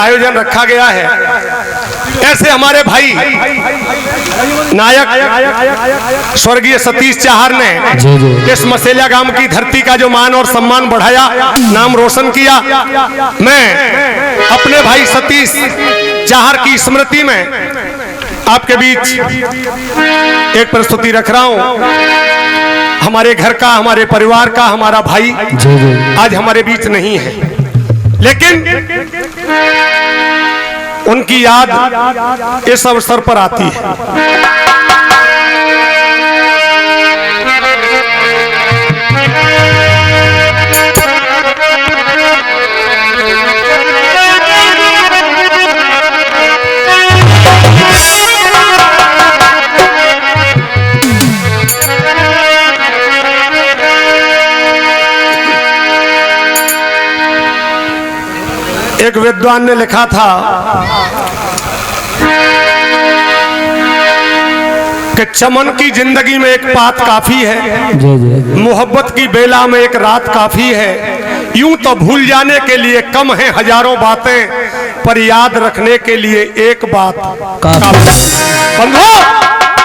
आयोजन रखा गया है। ऐसे हमारे भाई नायक स्वर्गीय सतीश चाहर ने इस मसेलिया गांव की धरती का जो मान और सम्मान बढ़ाया, नाम रोशन किया। मैं अपने भाई सतीश चाहर की स्मृति में आपके बीच एक प्रस्तुति रख रहा हूं। हमारे घर का, हमारे परिवार का, हमारा भाई आज हमारे बीच नहीं है, लेकिन उनकी याद इस अवसर पर आती है। एक विद्वान ने लिखा था कि चमन की जिंदगी में एक बात काफी है, मोहब्बत की बेला में एक रात काफी है। यूं तो भूल जाने के लिए कम है हजारों बातें, पर याद रखने के लिए एक बात काफी। बंधुओं,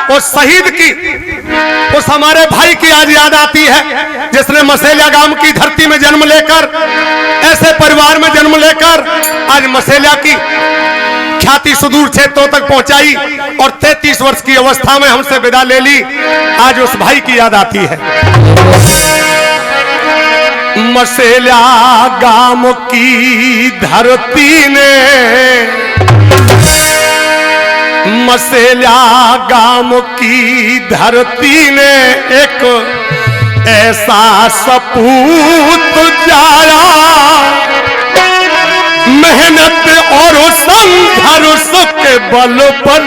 उस शहीद की, उस हमारे भाई की आज याद आती है जिसने मसेलिया गांव की धरती में जन्म लेकर, ऐसे परिवार में जन्म लेकर आज मसेलिया की ख्याति सुदूर क्षेत्रों तक पहुंचाई और 33 वर्ष की अवस्था में हमसे विदा ले ली। आज उस भाई की याद आती है। मसेलिया गांव की धरती ने, मसेलिया गांव की धरती ने एक ऐसा सपूत जाया, मेहनत और संघर्ष के बल पर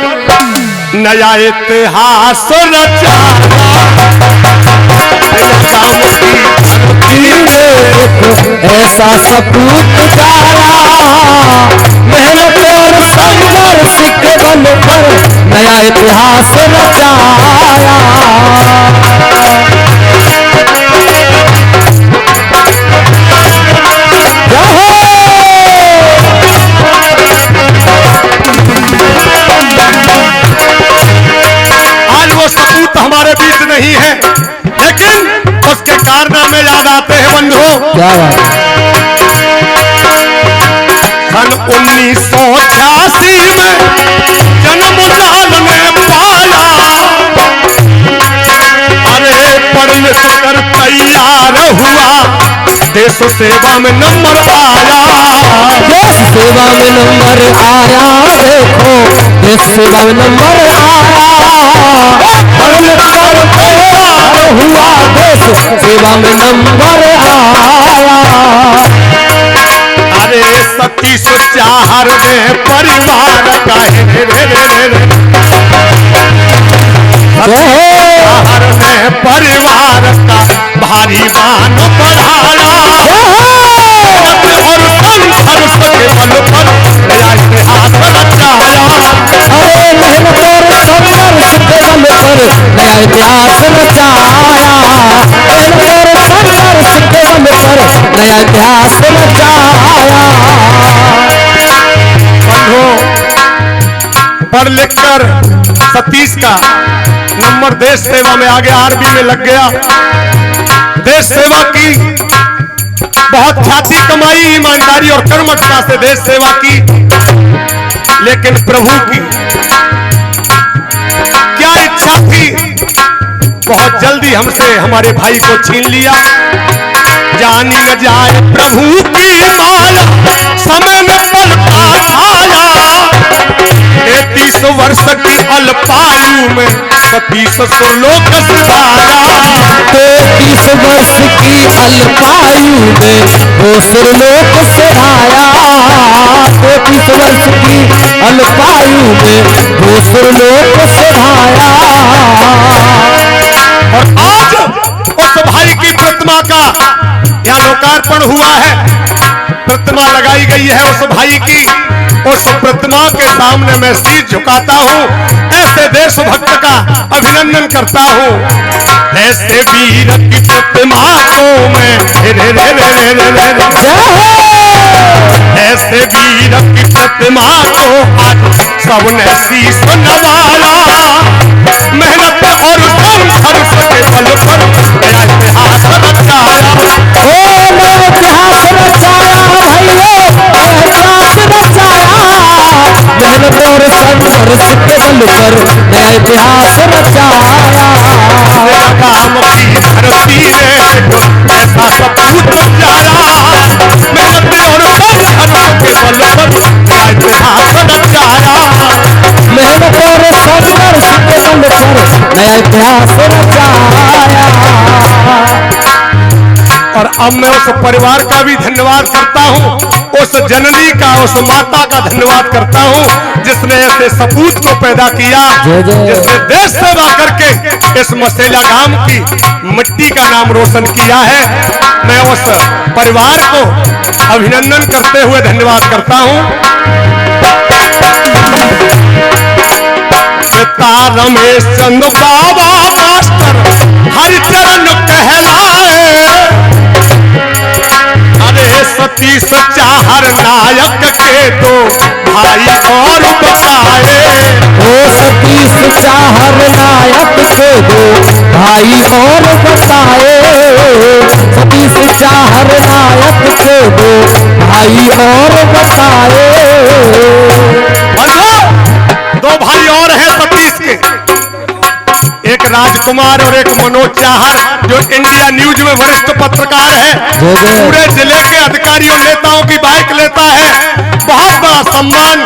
नया इतिहास रचा। ऐसा सपूत जाया, मेहनत और संघर्ष के बल पर नया इतिहास रचाया। हमारे बीच नहीं है, लेकिन उसके कारनामे याद आते हैं बंधुओं। क्या बात? सन 1986 में जन्म लाल ने पाया, अरे पढ़ लिख कर तैयार हुआ, देश सेवा में नंबर आया। देश सेवा में नंबर आया, देखो देश सेवा में नंबर आया। पढ़ लिख कर तैयार हुआ, देश सेवा में नंबर आया। अरे सतीश चाहर ने परिवार का चाहर ने परिवार का भारी मान बढ़ाया और संघर्ष के बल पर नया इतिहास रचाया। अरे मेहनत और संघर्ष के बल पर नया इतिहास रचाया। मेहनत और संघर्ष के बल पर नया इतिहास रचाया। पढ़ लिख कर सतीश का नंबर देश सेवा में आ गया, आर्मी में लग गया। देश सेवा की बहुत ख्याति कमाई, ईमानदारी और कर्मठता से देश सेवा की, लेकिन प्रभु की क्या इच्छा थी, बहुत जल्दी हमसे हमारे भाई को छीन लिया। जानी न जाए प्रभु की माया, समय में पलटा आया। 33 वर्ष की अल्पायु में सतीश सुरलोक सिधाया। 33 वर्ष की अल्पायु में वो सुरलोक सिधाया। 33 वर्ष की अल्पायु में वो सुरलोक सिधाया। और आज उस भाई की प्रतिमा का यहाँ लोकार्पण हुआ है, प्रतिमा लगाई गई है उस भाई की। उस प्रतिमा के सामने मैं सिर झुकाता हूँ, ऐसे देशभक्त का अभिनंदन करता हूँ। ऐसे वीर की प्रतिमा को मैं ऐसे वीर की प्रतिमा को आज सबने शीश नवाया। मेहनत और संघर्ष के बल पर नया इतिहास रचाया। ओ नया इतिहास रचाया भाइयों, नया इतिहास रचाया। मेहनत और संघर्ष के बल पर नया इतिहास रचाया। काम की धरती ने ऐसा सपूत जाया। मेहनत और संघर्ष के बल पर नया इतिहास रचाया। मेहनत और संघर्ष के बल पर नया इतिहास रचाया। और अब मैं उस परिवार का भी धन्यवाद करता हूँ, उस जननी का, उस माता का धन्यवाद करता हूँ जिसने ऐसे सपूत को पैदा किया, जिसने देश सेवा करके इस मसेला गांव की मिट्टी का नाम रोशन किया है। मैं उस परिवार को अभिनंदन करते हुए धन्यवाद करता हूँ। पिता रमेश चंद्र बाबा मास्टर हरिचरण कहलाए। अरे सतीश चाहर नायक के दो भाई और बताए। ओ सतीश चाहर नायक के दो भाई और बताए। सतीश चाहर नायक के दो भाई और बताए। दो भाई और हैं सतीश के, एक राजकुमार और एक मनोज चाहर, जो इंडिया न्यूज में वरिष्ठ पत्रकार है। पूरे जिले के अधिकारियों नेताओं की बाइक लेता है। बहुत बड़ा सम्मान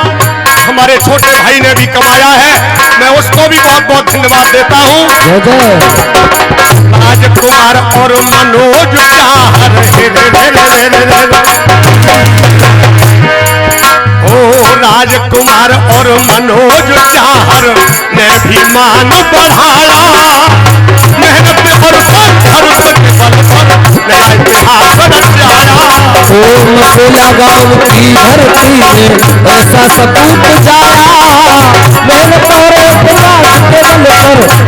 हमारे छोटे भाई ने भी कमाया है। मैं उसको भी बहुत बहुत धन्यवाद देता हूँ। राजकुमार और मनोज चाहर, ओ राजकुमार और मनोज चाहर ने भी मान बढ़ाया। मेहनत और संघर्ष के बल पर नया इतिहास रचाया। ओ मसेला गांव की धरती में ऐसा सपूत जाया। मेहनत और प्रयास के बल पर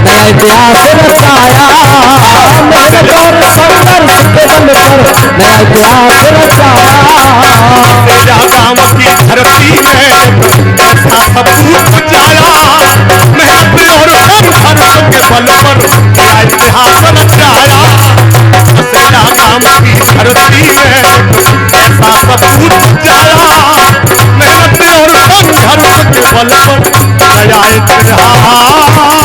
नया इतिहास रचाया। मेहनत और संघर्ष के बल पर नया इतिहास रचाया। मसेला गांव की धरती में ऐसा सपूत जाया। मेहनत और संघर्ष के बल पर नया इतिहास रचाया। मसेला गांव की धरती में ऐसा सपूत जाया। मेहनत और संघर्ष के बल पर नया इतिहास